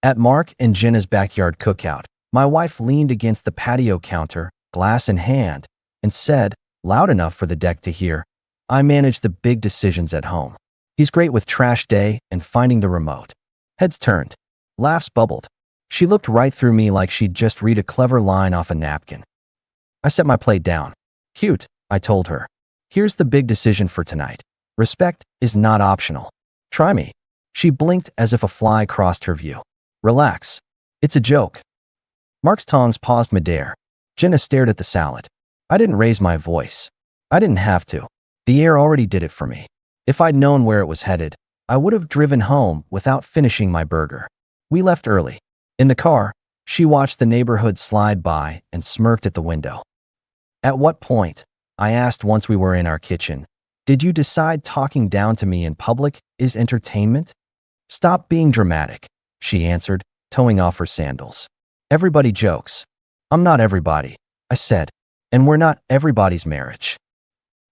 At Mark and Jenna's backyard cookout, my wife leaned against the patio counter, glass in hand, and said, loud enough for the deck to hear, "I manage the big decisions at home. He's great with trash day and finding the remote." Heads turned. Laughs bubbled. She looked right through me like she'd just read a clever line off a napkin. I set my plate down. "Cute," I told her. "Here's the big decision for tonight. Respect is not optional. Try me." She blinked as if a fly crossed her view. "Relax. It's a joke." Mark's tongues paused midair. Jenna stared at the salad. I didn't raise my voice. I didn't have to. The air already did it for me. If I'd known where it was headed, I would have driven home without finishing my burger. We left early. In the car, she watched the neighborhood slide by and smirked at the window. "At what point," I asked once we were in our kitchen, "did you decide talking down to me in public is entertainment?" "Stop being dramatic," she answered, toeing off her sandals. "Everybody jokes." "I'm not everybody," I said, "and we're not everybody's marriage."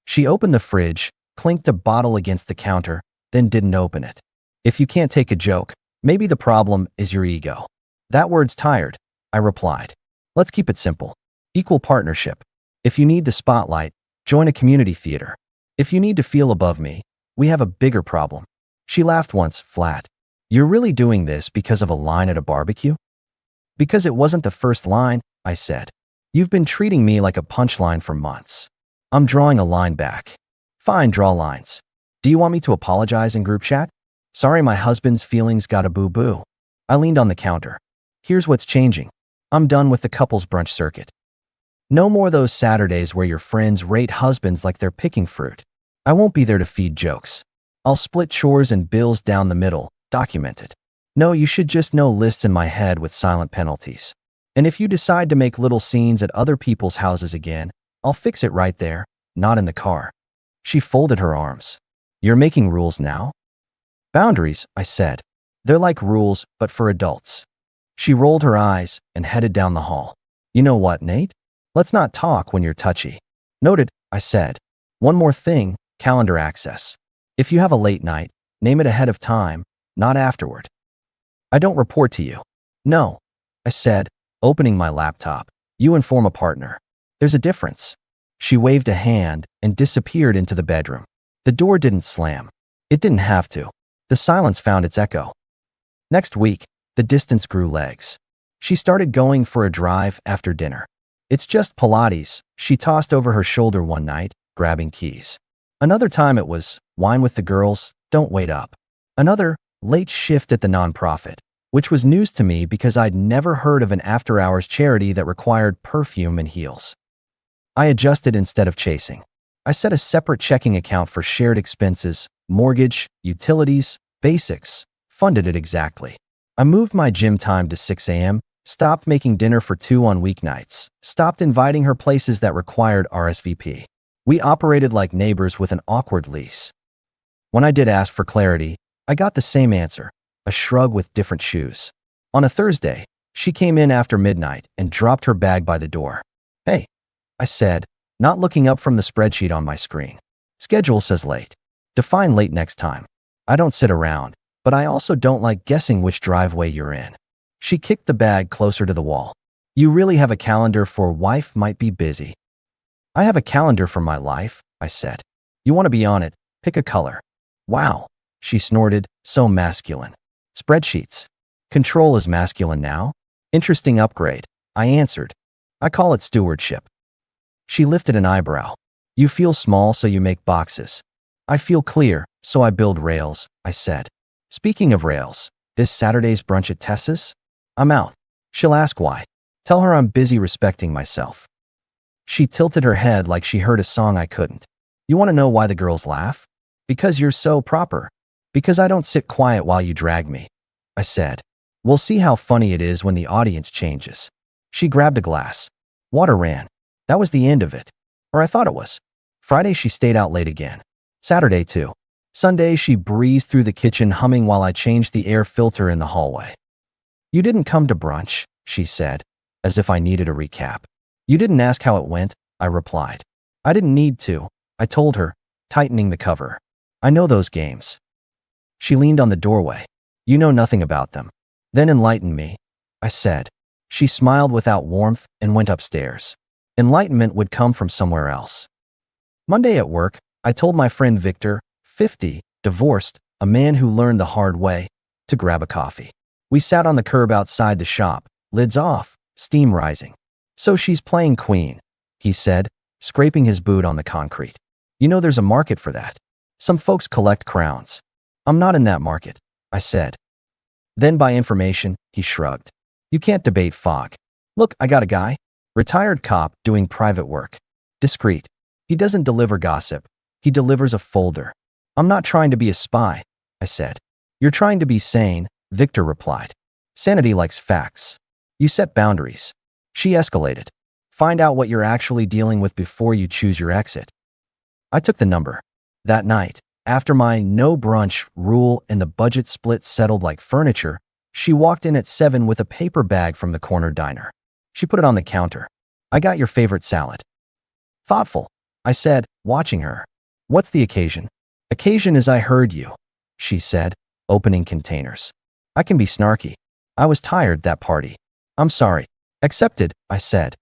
She opened the fridge, clinked a bottle against the counter, then didn't open it. "If you can't take a joke, maybe the problem is your ego." "That word's tired," I replied. "Let's keep it simple. Equal partnership. If you need the spotlight, join a community theater. If you need to feel above me, we have a bigger problem." She laughed once, flat. "You're really doing this because of a line at a barbecue?" "Because it wasn't the first line," I said. "You've been treating me like a punchline for months." "I'm drawing a line back." "Fine, draw lines. Do you want me to apologize in group chat?" "Sorry, my husband's feelings got a boo-boo." I leaned on the counter. "Here's what's changing. I'm done with the couples brunch circuit. No more those Saturdays where your friends rate husbands like they're picking fruit. I won't be there to feed jokes. I'll split chores and bills down the middle, documented. No, you should just know lists in my head with silent penalties. And if you decide to make little scenes at other people's houses again, I'll fix it right there, not in the car." She folded her arms. "You're making rules now?" "Boundaries," I said. "They're like rules, but for adults." She rolled her eyes and headed down the hall. "You know what, Nate? Let's not talk when you're touchy." "Noted," I said. "One more thing, calendar access. If you have a late night, name it ahead of time, not afterward." "I don't report to you." "No," I said, opening my laptop. "You inform a partner. There's a difference." She waved a hand and disappeared into the bedroom. The door didn't slam. It didn't have to. The silence found its echo. Next week, the distance grew legs. She started going for a drive after dinner. "It's just Pilates," she tossed over her shoulder one night, grabbing keys. Another time it was, "Wine with the girls, don't wait up." Another, late shift at the nonprofit, which was news to me because I'd never heard of an after-hours charity that required perfume and heels. I adjusted instead of chasing. I set a separate checking account for shared expenses, mortgage, utilities, basics, funded it exactly. I moved my gym time to 6 a.m., stopped making dinner for 2 on weeknights, stopped inviting her places that required RSVP. We operated like neighbors with an awkward lease. When I did ask for clarity, I got the same answer, a shrug with different shoes. On a Thursday, she came in after midnight and dropped her bag by the door. "Hey," I said, not looking up from the spreadsheet on my screen. "Schedule says late. Define late next time. I don't sit around, but I also don't like guessing which driveway you're in." She kicked the bag closer to the wall. "You really have a calendar for wife might be busy." "I have a calendar for my life," I said. "You want to be on it, pick a color." "Wow," she snorted, so masculine. "Spreadsheets. Control is masculine now?" "Interesting upgrade," I answered. "I call it stewardship." She lifted an eyebrow. "You feel small, so you make boxes." "I feel clear, so I build rails," I said. "Speaking of rails, this Saturday's brunch at Tessa's? I'm out." "She'll ask why. Tell her I'm busy respecting myself." She tilted her head like she heard a song I couldn't. "You want to know why the girls laugh? Because you're so proper. Because I don't sit quiet while you drag me," I said. "We'll see how funny it is when the audience changes." She grabbed a glass. Water ran. That was the end of it. Or I thought it was. Friday she stayed out late again. Saturday too. Sunday she breezed through the kitchen humming while I changed the air filter in the hallway. "You didn't come to brunch," she said, as if I needed a recap. "You didn't ask how it went," I replied. "I didn't need to," I told her, tightening the cover. "I know those games." She leaned on the doorway. "You know nothing about them. Then enlighten me, I said. She smiled without warmth and went upstairs. Enlightenment would come from somewhere else. Monday at work, I told my friend Victor, 50, divorced, a man who learned the hard way, to grab a coffee. We sat on the curb outside the shop, lids off, steam rising. So she's playing queen, he said, scraping his boot on the concrete. You know there's a market for that. Some folks collect crowns. I'm not in that market, I said. Then by information, he shrugged. You can't debate fog. Look, I got a guy. Retired cop doing private work. Discreet. He doesn't deliver gossip. He delivers a folder. I'm not trying to be a spy, I said. You're trying to be sane, Victor replied. Sanity likes facts. You set boundaries. She escalated. Find out what you're actually dealing with before you choose your exit. I took the number. That night, after my no brunch rule and the budget split settled like furniture, she walked in at 7 with a paper bag from the corner diner. She put it on the counter. I got your favorite salad. Thoughtful, I said, watching her. What's the occasion? Occasion is I heard you, she said, opening containers. I can be snarky. I was tired that party. I'm sorry. Accepted, I said.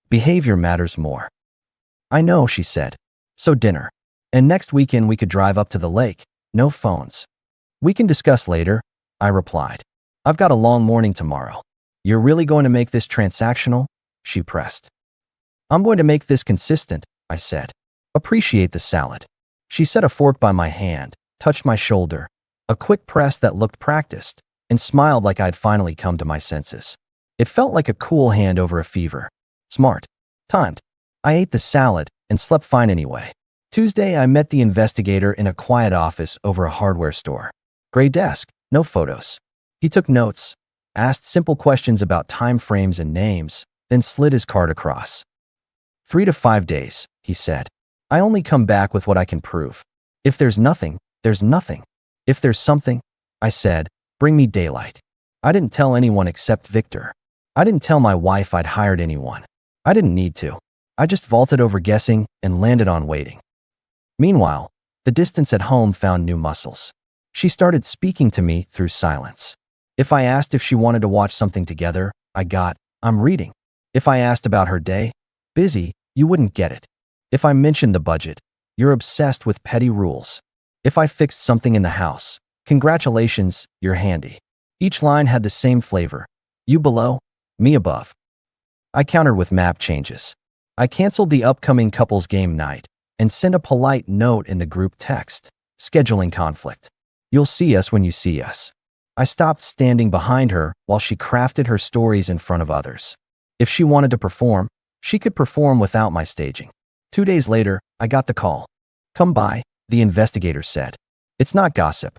Behavior matters more. I know, she said. So dinner. And next weekend we could drive up to the lake. No phones. We can discuss later, I replied. I've got a long morning tomorrow. You're really going to make this transactional? She pressed. I'm going to make this consistent, I said. Appreciate the salad. She set a fork by my hand, touched my shoulder, a quick press that looked practiced, and smiled like I'd finally come to my senses. It felt like a cool hand over a fever. Smart. Timed. I ate the salad and slept fine anyway. Tuesday, I met the investigator in a quiet office over a hardware store. Gray desk, no photos. He took notes, asked simple questions about time frames and names, then slid his card across. 3 to 5 days, he said. I only come back with what I can prove. If there's nothing, there's nothing. If there's something, I said, bring me daylight. I didn't tell anyone except Victor. I didn't tell my wife I'd hired anyone. I didn't need to. I just vaulted over guessing and landed on waiting. Meanwhile, the distance at home found new muscles. She started speaking to me through silence. If I asked if she wanted to watch something together, I got, I'm reading. If I asked about her day, busy, you wouldn't get it. If I mentioned the budget, you're obsessed with petty rules. If I fixed something in the house, congratulations, you're handy. Each line had the same flavor. You below, me above. I countered with map changes. I canceled the upcoming couples game night and sent a polite note in the group text, scheduling conflict. You'll see us when you see us. I stopped standing behind her while she crafted her stories in front of others. If she wanted to perform, she could perform without my staging. 2 days later, I got the call. Come by, the investigator said. It's not gossip.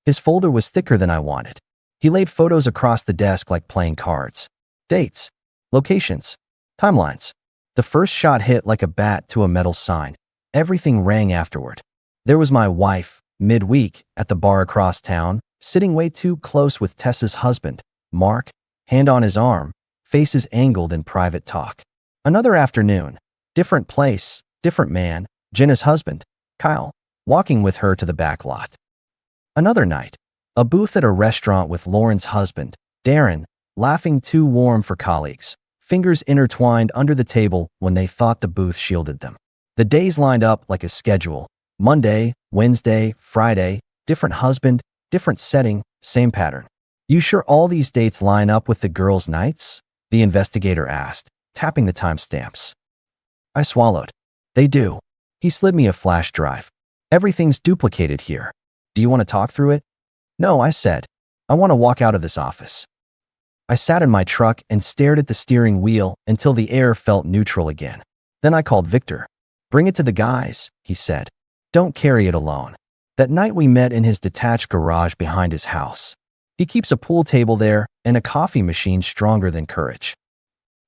His folder was thicker than I wanted. He laid photos across the desk like playing cards. Dates, locations, timelines. The first shot hit like a bat to a metal sign. Everything rang afterward. There was my wife, midweek, at the bar across town, sitting way too close with Tessa's husband, Mark, hand on his arm, faces angled in private talk. Another afternoon, different place, different man, Jenna's husband, Kyle, walking with her to the back lot. Another night, a booth at a restaurant with Lauren's husband, Darren, laughing too warm for colleagues, fingers intertwined under the table when they thought the booth shielded them. The days lined up like a schedule. Monday, Wednesday, Friday, different husband, different setting, same pattern. You sure all these dates line up with the girls' nights? The investigator asked, tapping the timestamps. I swallowed. They do. He slid me a flash drive. Everything's duplicated here. Do you want to talk through it? No, I said. I want to walk out of this office. I sat in my truck and stared at the steering wheel until the air felt neutral again. Then I called Victor. Bring it to the guys, he said. Don't carry it alone. That night we met in his detached garage behind his house. He keeps a pool table there and a coffee machine stronger than courage.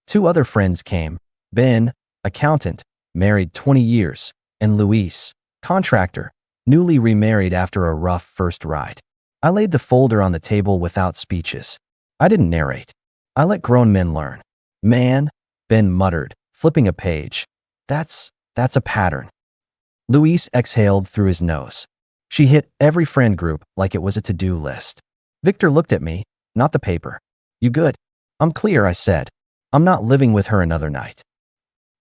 2 other friends came. Ben, accountant, married 20 years, and Luis, contractor, newly remarried after a rough first ride. I laid the folder on the table without speeches. I didn't narrate. I let grown men learn. Man, Ben muttered, flipping a page. That's a pattern. Luis exhaled through his nose. She hit every friend group like it was a to-do list. Victor looked at me, not the paper. You good? I'm clear, I said. I'm not living with her another night.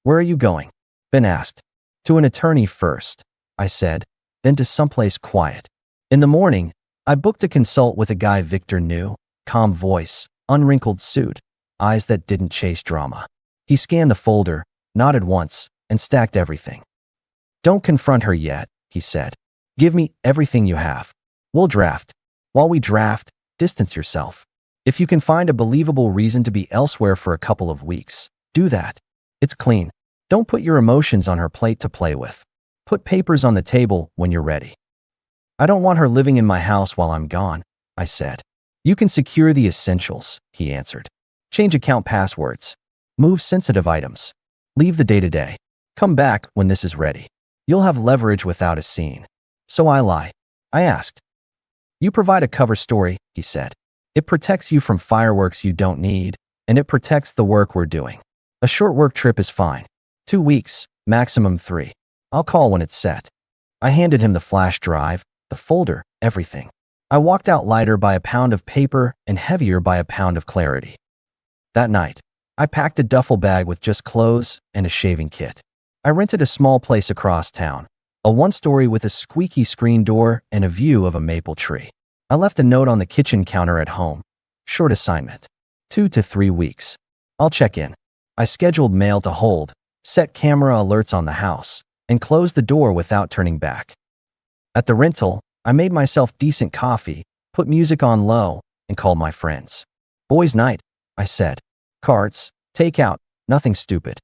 Where are you going? Ben asked. To an attorney first, I said, then to someplace quiet. In the morning, I booked a consult with a guy Victor knew, calm voice, unwrinkled suit, eyes that didn't chase drama. He scanned the folder, nodded once, and stacked everything. Don't confront her yet, he said. Give me everything you have. We'll draft. While we draft, distance yourself. If you can find a believable reason to be elsewhere for a couple of weeks, do that. It's clean. Don't put your emotions on her plate to play with. Put papers on the table when you're ready. I don't want her living in my house while I'm gone, I said. You can secure the essentials, he answered. Change account passwords. Move sensitive items. Leave the day-to-day. Come back when this is ready. You'll have leverage without a scene. So I lie. I asked. You provide a cover story, he said. It protects you from fireworks you don't need, and it protects the work we're doing. A short work trip is fine. 2 weeks, maximum 3. I'll call when it's set. I handed him the flash drive, the folder, everything. I walked out lighter by a pound of paper and heavier by a pound of clarity. That night, I packed a duffel bag with just clothes and a shaving kit. I rented a small place across town, a one-story with a squeaky screen door and a view of a maple tree. I left a note on the kitchen counter at home. Short assignment. 2 to 3 weeks. I'll check in. I scheduled mail to hold, set camera alerts on the house, and closed the door without turning back. At the rental, I made myself decent coffee, put music on low, and called my friends. Boys' night, I said. Cards, takeout, nothing stupid.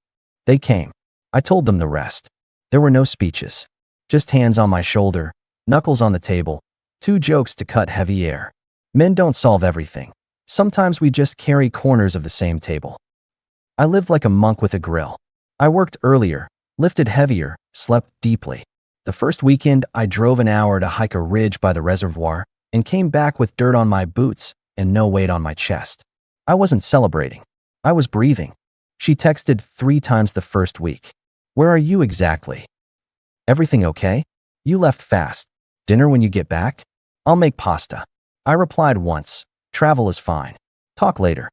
They came. I told them the rest. There were no speeches. Just hands on my shoulder, knuckles on the table, 2 jokes to cut heavy air. Men don't solve everything. Sometimes we just carry corners of the same table. I lived like a monk with a grill. I worked earlier, lifted heavier, slept deeply. The first weekend, I drove an hour to hike a ridge by the reservoir and came back with dirt on my boots and no weight on my chest. I wasn't celebrating. I was breathing. She texted 3 times the first week. Where are you exactly? Everything okay? You left fast. Dinner when you get back? I'll make pasta. I replied once. Travel is fine. Talk later.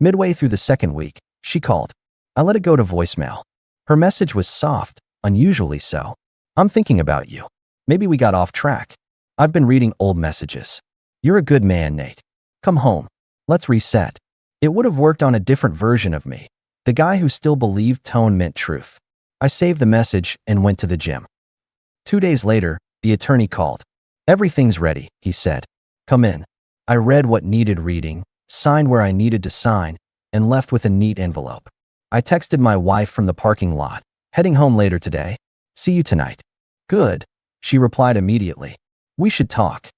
Midway through the second week, she called. I let it go to voicemail. Her message was soft, unusually so. I'm thinking about you. Maybe we got off track. I've been reading old messages. You're a good man, Nate. Come home. Let's reset. It would have worked on a different version of me, the guy who still believed tone meant truth. I saved the message and went to the gym. 2 days later, the attorney called. Everything's ready, he said. Come in. I read what needed reading, signed where I needed to sign, and left with a neat envelope. I texted my wife from the parking lot. Heading home later today. See you tonight. Good. She replied immediately. We should talk.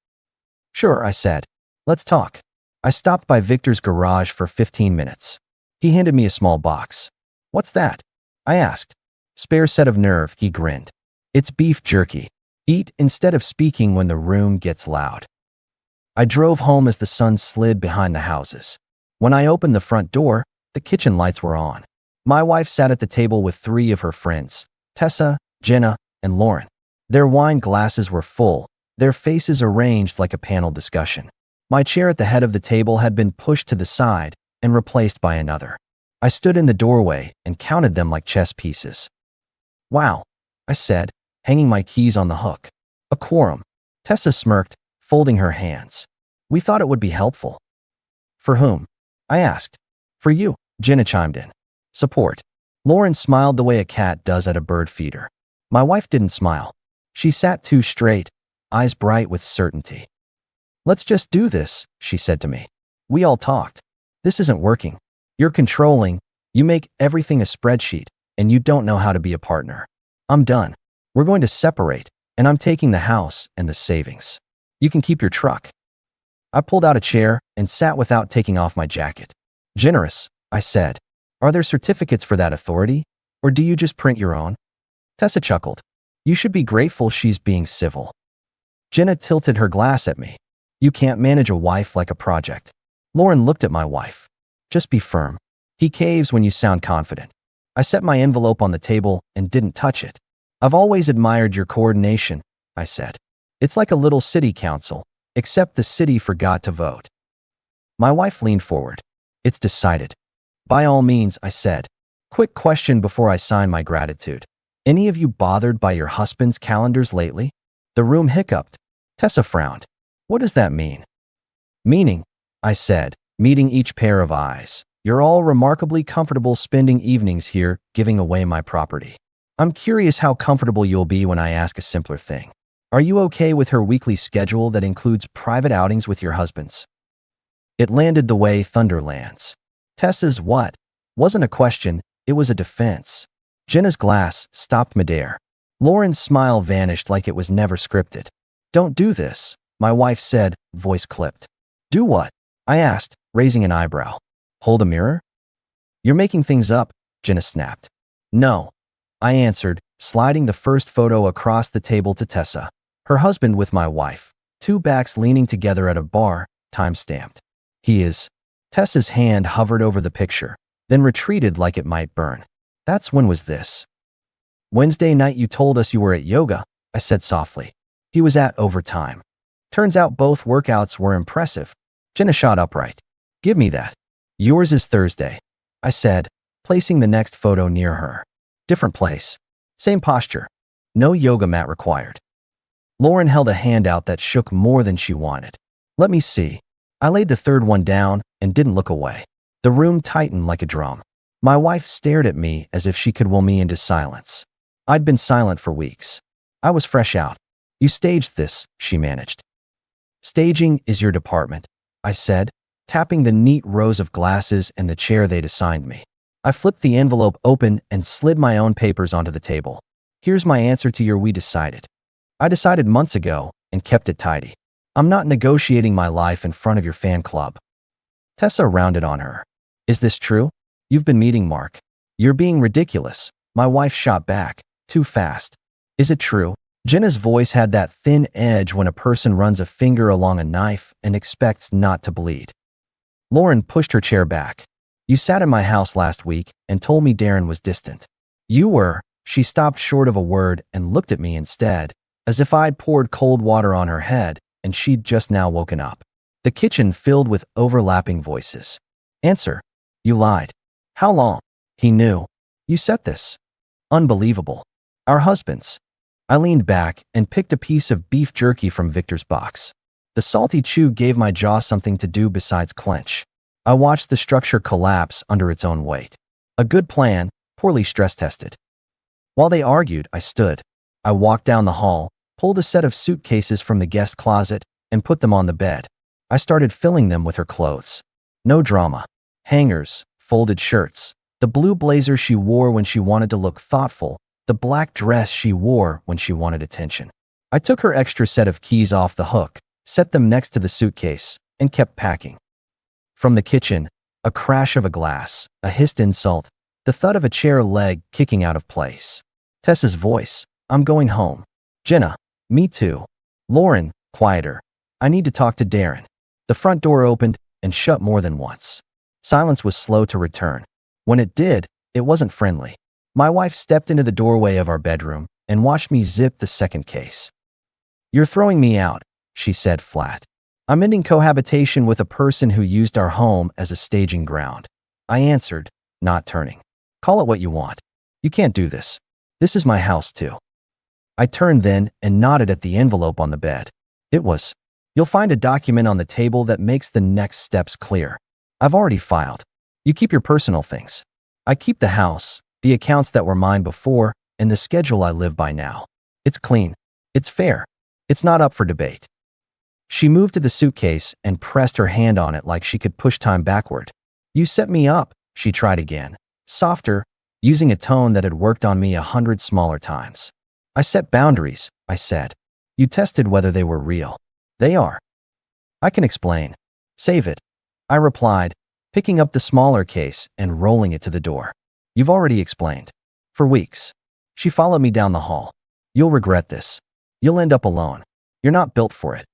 Sure, I said. Let's talk. I stopped by Victor's garage for 15 minutes. He handed me a small box. What's that? I asked. Spare set of nerve, he grinned. It's beef jerky. Eat instead of speaking when the room gets loud. I drove home as the sun slid behind the houses. When I opened the front door, the kitchen lights were on. My wife sat at the table with 3 of her friends, Tessa, Jenna, and Lauren. Their wine glasses were full, their faces arranged like a panel discussion. My chair at the head of the table had been pushed to the side and replaced by another. I stood in the doorway and counted them like chess pieces. Wow, I said, hanging my keys on the hook. A quorum. Tessa smirked, folding her hands. We thought it would be helpful. For whom? I asked. For you, Jenna chimed in. Support. Lauren smiled the way a cat does at a bird feeder. My wife didn't smile. She sat too straight, eyes bright with certainty. Let's just do this, she said to me. We all talked. This isn't working. You're controlling, you make everything a spreadsheet, and you don't know how to be a partner. I'm done. We're going to separate, and I'm taking the house and the savings. You can keep your truck. I pulled out a chair and sat without taking off my jacket. Generous, I said. Are there certificates for that authority, or do you just print your own? Tessa chuckled. You should be grateful she's being civil. Jenna tilted her glass at me. You can't manage a wife like a project. Lauren looked at my wife. Just be firm. He caves when you sound confident. I set my envelope on the table and didn't touch it. I've always admired your coordination, I said. It's like a little city council, except the city forgot to vote. My wife leaned forward. It's decided. By all means, I said. Quick question before I sign my gratitude. Any of you bothered by your husband's calendars lately? The room hiccuped. Tessa frowned. What does that mean? Meaning, I said, meeting each pair of eyes. You're all remarkably comfortable spending evenings here, giving away my property. I'm curious how comfortable you'll be when I ask a simpler thing. Are you okay with her weekly schedule that includes private outings with your husbands? It landed the way thunder lands. Tessa's what? Wasn't a question, it was a defense. Jenna's glass stopped midair. Lauren's smile vanished like it was never scripted. Don't do this, my wife said, voice clipped. Do what? I asked, raising an eyebrow. Hold a mirror? You're making things up, Jenna snapped. No, I answered, sliding the first photo across the table to Tessa. Her husband with my wife, two backs leaning together at a bar, time-stamped. He is. Tessa's hand hovered over the picture, then retreated like it might burn. That's when was this? Wednesday night you told us you were at yoga, I said softly. He was at overtime. Turns out both workouts were impressive. Jenna shot upright. Give me that. Yours is Thursday, I said, placing the next photo near her. Different place. Same posture. No yoga mat required. Lauren held a hand out that shook more than she wanted. Let me see. I laid the third one down and didn't look away. The room tightened like a drum. My wife stared at me as if she could will me into silence. I'd been silent for weeks. I was fresh out. You staged this, she managed. Staging is your department, I said, tapping the neat rows of glasses and the chair they'd assigned me. I flipped the envelope open and slid my own papers onto the table. Here's my answer to your we decided. I decided months ago and kept it tidy. I'm not negotiating my life in front of your fan club. Tessa rounded on her. Is this true? You've been meeting Mark. You're being ridiculous. My wife shot back, too fast. Is it true? Jenna's voice had that thin edge when a person runs a finger along a knife and expects not to bleed. Lauren pushed her chair back. You sat in my house last week and told me Darren was distant. You were. She stopped short of a word and looked at me instead, as if I'd poured cold water on her head and she'd just now woken up. The kitchen filled with overlapping voices. Answer. You lied. How long? He knew. You set this. Unbelievable. Our husbands. I leaned back and picked a piece of beef jerky from Victor's box. The salty chew gave my jaw something to do besides clench. I watched the structure collapse under its own weight. A good plan, poorly stress-tested. While they argued, I stood. I walked down the hall, pulled a set of suitcases from the guest closet, and put them on the bed. I started filling them with her clothes. No drama. Hangers, folded shirts, the blue blazer she wore when she wanted to look thoughtful, the black dress she wore when she wanted attention. I took her extra set of keys off the hook, set them next to the suitcase, and kept packing. From the kitchen, a crash of a glass, a hissed insult, the thud of a chair leg kicking out of place. Tessa's voice. I'm going home. Jenna. Me too. Lauren. Quieter. I need to talk to Darren. The front door opened and shut more than once. Silence was slow to return. When it did, it wasn't friendly. My wife stepped into the doorway of our bedroom and watched me zip the second case. You're throwing me out, she said flat. I'm ending cohabitation with a person who used our home as a staging ground. I answered, not turning. Call it what you want. You can't do this. This is my house too. I turned then and nodded at the envelope on the bed. It was. You'll find a document on the table that makes the next steps clear. I've already filed. You keep your personal things. I keep the house, the accounts that were mine before, and the schedule I live by now. It's clean. It's fair. It's not up for debate. She moved to the suitcase and pressed her hand on it like she could push time backward. You set me up, she tried again, softer, using a tone that had worked on me 100 smaller times. I set boundaries, I said. You tested whether they were real. They are. I can explain. Save it. I replied, picking up the smaller case and rolling it to the door. You've already explained. For weeks. She followed me down the hall. You'll regret this. You'll end up alone. You're not built for it.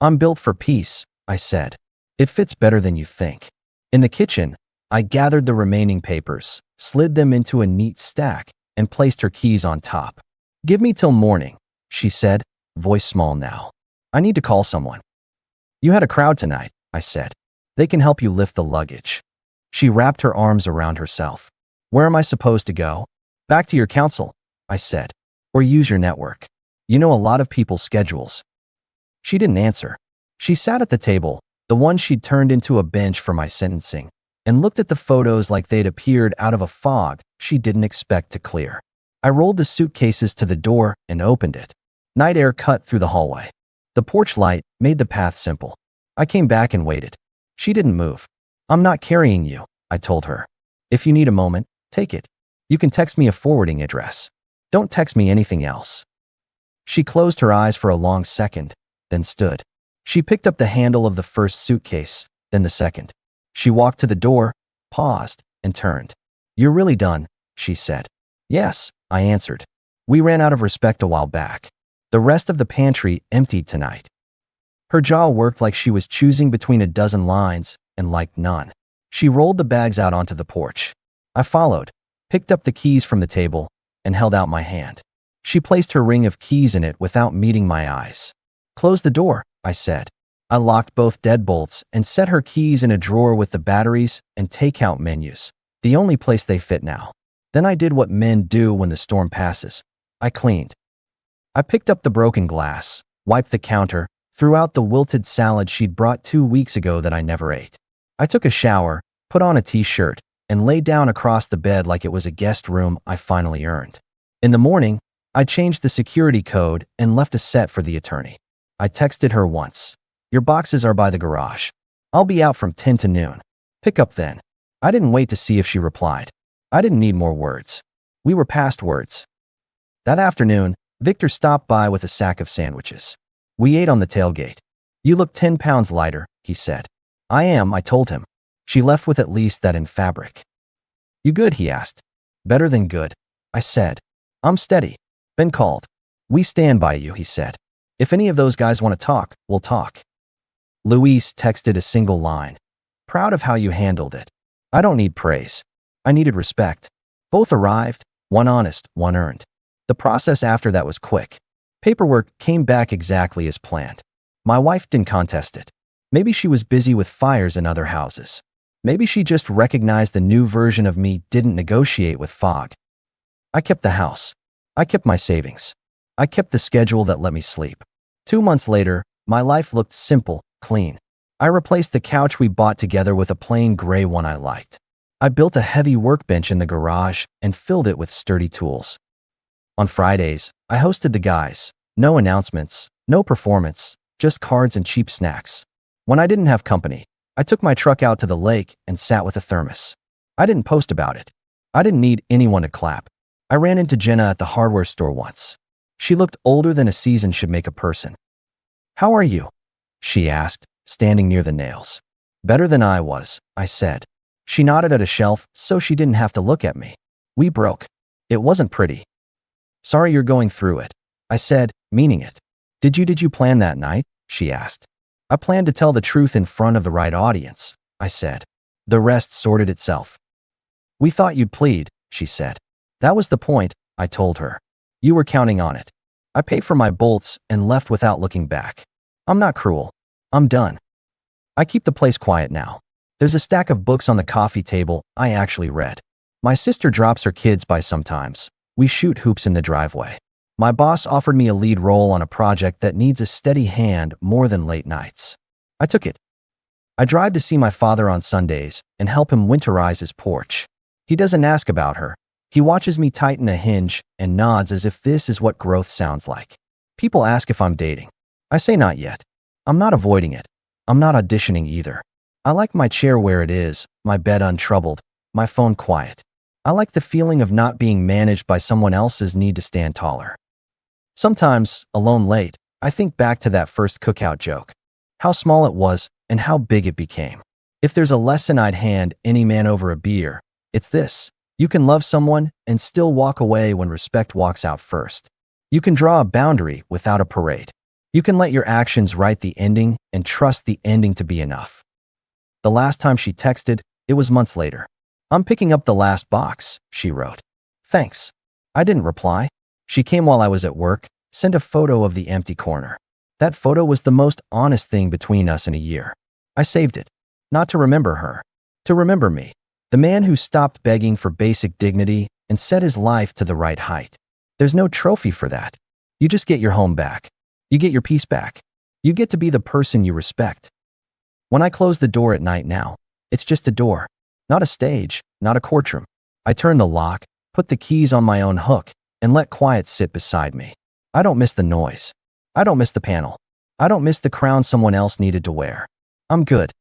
I'm built for peace, I said. It fits better than you think. In the kitchen, I gathered the remaining papers, slid them into a neat stack, and placed her keys on top. Give me till morning, she said, voice small now. I need to call someone. You had a crowd tonight, I said. They can help you lift the luggage. She wrapped her arms around herself. Where am I supposed to go? Back to your council, I said. Or use your network. You know a lot of people's schedules. She didn't answer. She sat at the table, the one she'd turned into a bench for my sentencing, and looked at the photos like they'd appeared out of a fog she didn't expect to clear. I rolled the suitcases to the door and opened it. Night air cut through the hallway. The porch light made the path simple. I came back and waited. She didn't move. I'm not carrying you, I told her. If you need a moment, take it. You can text me a forwarding address. Don't text me anything else. She closed her eyes for a long second, then stood. She picked up the handle of the first suitcase, then the second. She walked to the door, paused, and turned. You're really done, she said. Yes, I answered. We ran out of respect a while back. The rest of the pantry emptied tonight. Her jaw worked like she was choosing between a dozen lines and liked none. She rolled the bags out onto the porch. I followed, picked up the keys from the table, and held out my hand. She placed her ring of keys in it without meeting my eyes. Close the door, I said. I locked both deadbolts and set her keys in a drawer with the batteries and takeout menus, the only place they fit now. Then I did what men do when the storm passes. I cleaned. I picked up the broken glass, wiped the counter, threw out the wilted salad she'd brought 2 weeks ago that I never ate. I took a shower, put on a t-shirt, and lay down across the bed like it was a guest room I finally earned. In the morning, I changed the security code and left a set for the attorney. I texted her once. Your boxes are by the garage. I'll be out from 10 to noon. Pick up then. I didn't wait to see if she replied. I didn't need more words. We were past words. That afternoon, Victor stopped by with a sack of sandwiches. We ate on the tailgate. You look 10 pounds lighter, he said. I am, I told him. She left with at least that in fabric. You good, he asked. Better than good, I said. I'm steady. Been called. We stand by you, he said. If any of those guys want to talk, we'll talk. Luis texted a single line. Proud of how you handled it. I don't need praise. I needed respect. Both arrived, one honest, one earned. The process after that was quick. Paperwork came back exactly as planned. My wife didn't contest it. Maybe she was busy with fires in other houses. Maybe she just recognized the new version of me didn't negotiate with fog. I kept the house. I kept my savings. I kept the schedule that let me sleep. 2 months later, my life looked simple, clean. I replaced the couch we bought together with a plain gray one I liked. I built a heavy workbench in the garage and filled it with sturdy tools. On Fridays, I hosted the guys. No announcements, no performance, just cards and cheap snacks. When I didn't have company, I took my truck out to the lake and sat with a thermos. I didn't post about it. I didn't need anyone to clap. I ran into Jenna at the hardware store once. She looked older than a season should make a person. How are you? She asked, standing near the nails. Better than I was, I said. She nodded at a shelf so she didn't have to look at me. We broke. It wasn't pretty. Sorry you're going through it, I said, meaning it. Did you plan that night? She asked. I planned to tell the truth in front of the right audience, I said. The rest sorted itself. We thought you'd plead, she said. That was the point, I told her. You were counting on it. I paid for my bolts and left without looking back. I'm not cruel. I'm done. I keep the place quiet now. There's a stack of books on the coffee table I actually read. My sister drops her kids by sometimes. We shoot hoops in the driveway. My boss offered me a lead role on a project that needs a steady hand more than late nights. I took it. I drive to see my father on Sundays and help him winterize his porch. He doesn't ask about her. He watches me tighten a hinge and nods as if this is what growth sounds like. People ask if I'm dating. I say not yet. I'm not avoiding it. I'm not auditioning either. I like my chair where it is, my bed untroubled, my phone quiet. I like the feeling of not being managed by someone else's need to stand taller. Sometimes, alone late, I think back to that first cookout joke. How small it was and how big it became. If there's a lesson I'd hand any man over a beer, it's this. You can love someone and still walk away when respect walks out first. You can draw a boundary without a parade. You can let your actions write the ending and trust the ending to be enough. The last time she texted, it was months later. I'm picking up the last box, she wrote. Thanks. I didn't reply. She came while I was at work, sent a photo of the empty corner. That photo was the most honest thing between us in a year. I saved it. Not to remember her. To remember me. The man who stopped begging for basic dignity and set his life to the right height. There's no trophy for that. You just get your home back. You get your peace back. You get to be the person you respect. When I close the door at night now, it's just a door. Not a stage, not a courtroom. I turn the lock, put the keys on my own hook, and let quiet sit beside me. I don't miss the noise. I don't miss the panel. I don't miss the crown someone else needed to wear. I'm good.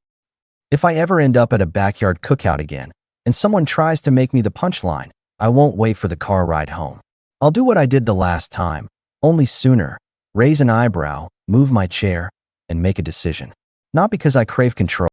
If I ever end up at a backyard cookout again, and someone tries to make me the punchline, I won't wait for the car ride home. I'll do what I did the last time, only sooner. Raise an eyebrow, move my chair, and make a decision. Not because I crave control.